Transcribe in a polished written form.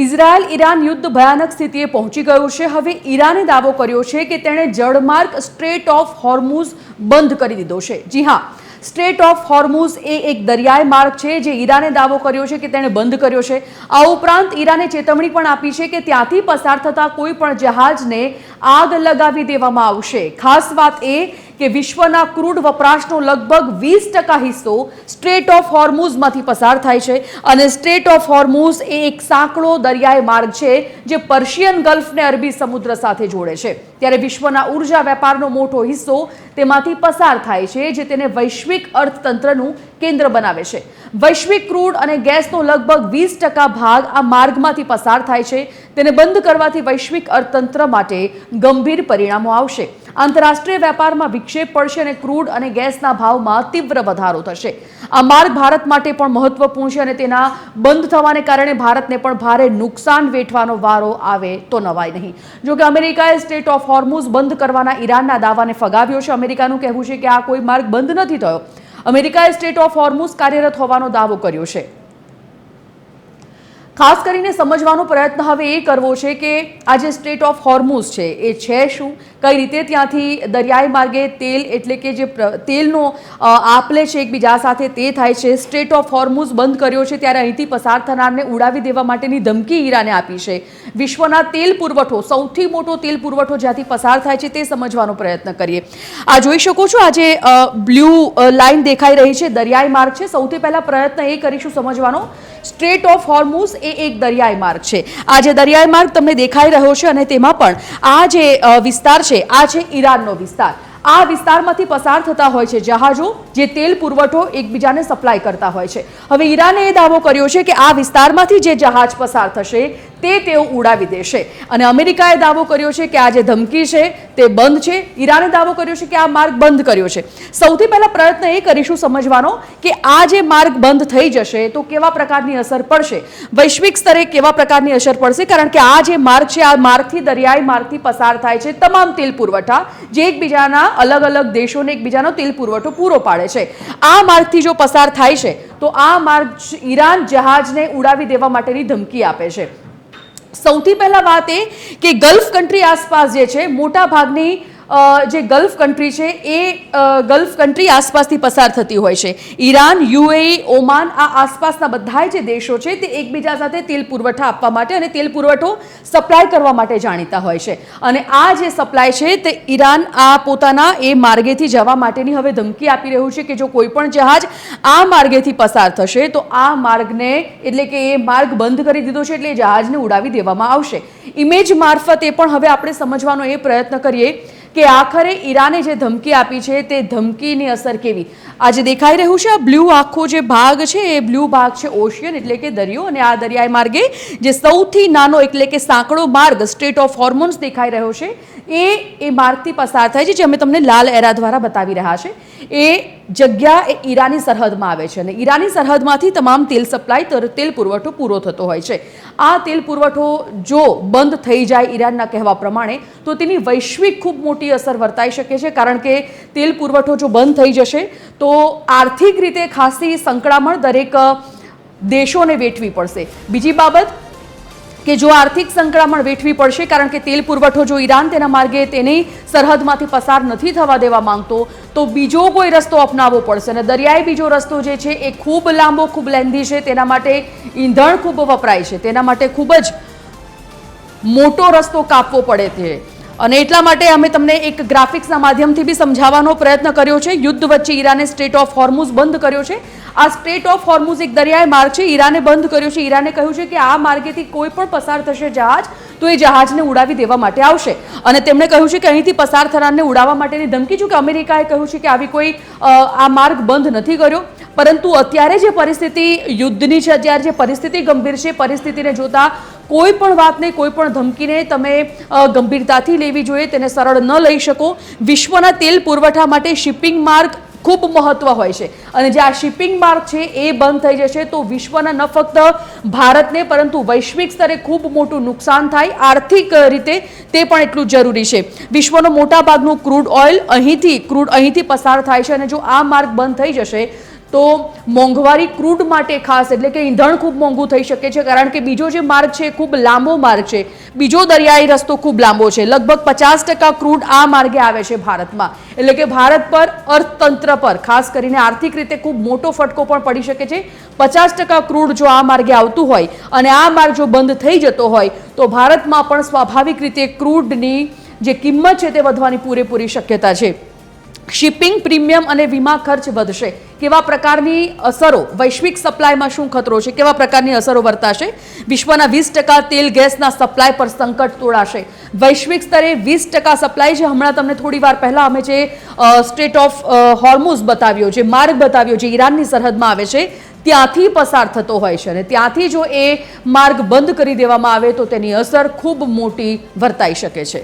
Israel Iran યુદ્ધ ભયાનક સ્થિતિએ પહોંચી ગયું છે। હવે ઈરાને દાવો કર્યો છે કે તેણે જળમાર્ગ સ્ટ્રેટ ઓફ હોર્મુઝ બંધ કરી દીધો છે। જી હા, સ્ટ્રેટ ઓફ હોર્મુઝ એ એક દરિયાઈ માર્ગ છે જે ઈરાને દાવો કર્યો છે કે તેણે બંધ કર્યો છે। આ ઉપરાંત ઈરાને ચેતવણી પણ આપી છે કે ત્યાંથી પસાર થતા કોઈ પણ જહાજને આગ લગાવી દેવામાં આવશે। ખાસ વાત એ કે વિશ્વના ક્રૂડ વપરાશનો લગભગ 20% હિસ્સો સ્ટ્રેટ ઓફ હોર્મુઝમાંથી પસાર થાય છે અને સ્ટ્રેટ ઓફ હોર્મુઝ એ એક સાંકડો દરિયાઈ માર્ગ છે જે પર્શિયન ગલ્ફને અરબી સમુદ્ર સાથે જોડે છે। ત્યારે વિશ્વના ઉર્જા વેપારનો મોટો હિસ્સો તેમાંથી પસાર થાય છે જે તેને વૈશ્વિક અર્થતંત્રનું કેન્દ્ર બનાવે છે। વૈશ્વિક ક્રૂડ અને ગેસનો લગભગ 20% ભાગ આ માર્ગમાંથી પસાર થાય છે। તેને બંધ કરવાથી વૈશ્વિક અર્થતંત્ર માટે ગંભીર પરિણામો આવશે। આંતરરાષ્ટ્રીય વેપારમાં વિક્ષેપ પડશે અને ક્રૂડ અને ગેસના ભાવમાં તીવ્ર વધારો થશે। આ માર્ગ ભારત માટે પણ મહત્વપૂર્ણ છે અને તેના બંધ થવાને કારણે ભારતને પણ ભારે નુકસાન વેઠવાનો વારો આવે તો નવાય નહીં। જો કે અમેરિકાએ સ્ટ્રેટ ઓફ હોર્મુઝ બંધ કરવાના ઈરાનના દાવાને ફગાવ્યો છે। અમેરિકાનું કહેવું છે કે આ કોઈ માર્ગ બંધ નથી થયો। અમેરિકાએ સ્ટ્રેટ ઓફ હોર્મુઝ કાર્યરત હોવાનો દાવો કર્યો છે। ખાસ કરીને સમજવાનો પ્રયત્ન હવે એ કરવો છે કે આ જે સ્ટ્રેટ ઓફ હોર્મુઝ છે એ છે શું, કઈ રીતે ત્યાંથી દરિયાઈ માર્ગે તેલ એટલે કે જે તેલનો આપલે છે એકબીજા સાથે તે થાય છે। સ્ટ્રેટ ઓફ હોર્મુઝ બંધ કર્યો છે ત્યારે અહીંથી પસાર થનારને ઉડાવી દેવા માટેની ધમકી ઈરાને આપી છે। વિશ્વના તેલ પુરવઠો, સૌથી મોટો તેલ પુરવઠો જ્યાંથી પસાર થાય છે તે સમજવાનો પ્રયત્ન કરીએ। આ જોઈ શકો છો, આ જે બ્લુ લાઇન દેખાઈ રહી છે દરિયાઈ માર્ગ છે। સૌથી પહેલા પ્રયત્ન એ કરીશું સમજવાનો, સ્ટ્રેટ ઓફ હોર્મુઝ એ એક દરિયાઈ માર્ગ છે। આ જે દરિયાઈ માર્ગ તમને દેખાઈ રહ્યો છે અને તેમાં પણ આ જે વિસ્તાર છે આ છે ઈરાનનો વિસ્તાર। આ વિસ્તારમાંથી પસાર થતા હોય છે જહાજો જે તેલ પુરવઠો એકબીજાને સપ્લાય કરતા હોય છે। હવે ઈરાને એ દાવો કર્યો છે કે આ વિસ્તારમાંથી જે જહાજ પસાર થશે તે તેઓ ઉડાવી દેશે અને અમેરિકાએ દાવો કર્યો છે કે આ જે ધમકી છે તે બંધ છે। ઈરાને દાવો કર્યો છે કે આ માર્ગ બંધ કર્યો છે। સૌથી પહેલા પ્રયત્ન એ કરીશું સમજવાનો કે આ જે માર્ગ બંધ થઈ જશે તો કેવા પ્રકારની અસર પડશે, વૈશ્વિક સ્તરે કેવા પ્રકારની અસર પડશે, કારણ કે આ જે માર્ગ છે આ માર્ગથી દરિયાઈ માર્ગથી પસાર થાય છે તમામ તેલ પુરવઠા જે એકબીજાના અલગ અલગ દેશોને એકબીજાનો તેલ પુરવઠો પૂરો પાડે છે। આ માર્ગથી જો પસાર થાય છે તો આ માર્ગ ઈરાન જહાજને ઉડાવી દેવા માટેની ધમકી આપે છે। સૌથી પહેલા વાત એ કે ગલ્ફ કન્ટ્રી આસપાસ જે છે મોટા ભાગની જે ગલ્ફ કન્ટ્રી છે એ ગલ્ફ કન્ટ્રી આસપાસથી પસાર થતી હોય છે। ઈરાન, યુએઈ, ઓમાન આ આસપાસના બધા જે દેશો છે તે એકબીજા સાથે તેલ પુરવઠા આપવા માટે અને તેલ પુરવઠો સપ્લાય કરવા માટે જાણીતા હોય છે અને આ જે સપ્લાય છે તે ઈરાન આ પોતાના એ માર્ગેથી જવા માટેની હવે ધમકી આપી રહ્યું છે કે જો કોઈ પણ જહાજ આ માર્ગેથી પસાર થશે તો આ માર્ગને એટલે કે એ માર્ગ બંધ કરી દીધો છે એટલે એ જહાજને ઉડાવી દેવામાં આવશે। ઇમેજ મારફતે પણ હવે આપણે સમજવાનો એ પ્રયત્ન કરીએ કે આખરે ઈરાને જે ધમકી આપી છે તે ધમકીની અસર કેવી। આ જે દેખાઈ રહ્યું છે આ બ્લુ આખો જે ભાગ છે એ બ્લુ ભાગ છે ઓશિયન એટલે કે દરિયો અને આ દરિયાઈ માર્ગે જે સૌથી નાનો એટલે કે સાંકડો માર્ગ સ્ટ્રેટ ઓફ હોર્મુઝ દેખાઈ રહ્યો છે એ માર્ગથી પસાર થાય છે જે અમે તમને લાલ એરા દ્વારા બતાવી રહ્યા છે। એ જગ્યા એ ઈરાની સરહદમાં આવે છે અને ઈરાની સરહદમાંથી તમામ તેલ સપ્લાય તેલ પુરવઠો પૂરો થતો હોય છે। આ તેલ પુરવઠો જો બંધ થઈ જાય ઈરાનના કહેવા પ્રમાણે તો તેની વૈશ્વિક ખૂબ મોટી અસર વર્તાઈ શકે છે, કારણ કે તેલ પુરવઠો જો બંધ થઈ જશે તો આર્થિક રીતે ખાસી સંકળામણ દરેક દેશોને વેઠવી પડશે। બીજી બાબત કે જો આર્થિક સંકળામણ વેઠવી પડશે કારણ કે તેલ પુરવઠો જો ઈરાન તેના માર્ગે તેની સરહદમાંથી પસાર નથી થવા દેવા માંગતો તો બીજો કોઈ રસ્તો અપનાવવો પડશે અને દરિયાઈ બીજો રસ્તો જે છે એ ખૂબ લાંબો, ખૂબ લેન્ધી છે, તેના માટે ઈંધણ ખૂબ વપરાય છે, તેના માટે ખૂબ જ મોટો રસ્તો કાપવો પડે છે અને એટલા માટે અમે તમને એક ગ્રાફિક્સના માધ્યમથી બી સમજાવવાનો પ્રયત્ન કર્યો છે। યુદ્ધ વચ્ચે ઈરાને સ્ટ્રેટ ઓફ હોર્મુઝ બંધ કર્યો છે। આ સ્ટ્રેટ ઓફ હોર્મુઝ એક દરિયાઈ માર્ગ છે, ઈરાને બંધ કર્યો છે। ઈરાને કહ્યું છે કે આ માર્ગેથી કોઈ પણ પસાર થશે જહાજ તો એ જહાજને ઉડાવી દેવા માટે આવશે અને તેમણે કહ્યું છે કે અહીંથી પસાર થનારને ઉડાવવા માટેની ધમકી, જો કે અમેરિકાએ કહ્યું છે કે આવી કોઈ આ માર્ગ બંધ નથી કર્યો, પરંતુ અત્યારે જે પરિસ્થિતિ યુદ્ધની છે, અત્યારે જે પરિસ્થિતિ ગંભીર છે, પરિસ્થિતિને જોતા કોઈ પણ વાતને, કોઈ પણ ધમકીને તમે ગંભીરતાથી લેવી જોઈએ, તેને સરળ ન લઈ શકો। વિશ્વના તેલ પુરવઠા માટે શિપિંગ માર્ગ ખૂબ મહત્વ હોય છે અને જે આ શિપિંગ માર્ગ છે એ બંધ થઈ જશે તો વિશ્વના ન ફક્ત ભારતને પરંતુ વૈશ્વિક સ્તરે ખૂબ મોટું નુકસાન થાય, આર્થિક રીતે તે પણ એટલું જરૂરી છે। વિશ્વનો મોટા ભાગનું ક્રૂડ ઓઇલ અહીંથી પસાર થાય છે અને જો આ માર્ગ બંધ થઈ જશે તો મોંઘવારી ક્રૂડ માટે ખાસ એટલે કે ઈંધણ ખૂબ મોંઘું થઈ શકે છે, કારણ કે બીજો જે માર્ગ છે ખૂબ લાંબો માર્ગ છે, બીજો દરિયાઈ રસ્તો ખૂબ લાંબો છે. લગભગ 50% ક્રૂડ આ માર્ગે આવે છે ભારતમાં. એટલે કે ભારત પર, અર્થતંત્ર પર, ખાસ કરીને આર્થિક રીતે ખૂબ મોટો ફટકો પણ પડી શકે છે. 50% ક્રૂડ જો આ માર્ગે આવતું હોય અને આ માર્ગ જો બંધ થઈ જતો હોય તો ભારતમાં પણ સ્વાભાવિક રીતે ક્રૂડની જે કિંમત છે તે વધવાની પૂરેપૂરી શક્યતા છે. શિપિંગ પ્રીમિયમ અને વીમા ખર્ચ વધશે. કેવા પ્રકારની અસરો, વૈશ્વિક સપ્લાયમાં શું ખતરો છે, કેવા પ્રકારની અસરો વર્તાશે? વિશ્વના 20% તેલ ગેસના સપ્લાય પર સંકટ તોડાશે. વૈશ્વિક સ્તરે 20% સપ્લાય છે. હમણાં તમને થોડી વાર પહેલા અમે જે સ્ટ્રેટ ઓફ હોર્મુઝ બતાવ્યો, જે માર્ગ બતાવ્યો, જે ઈરાનની સરહદમાં આવે છે, ત્યાંથી પસાર થતો હોય છે અને ત્યાંથી જો એ માર્ગ બંધ કરી દેવામાં આવે તો તેની અસર ખૂબ મોટી વર્તાઈ શકે છે.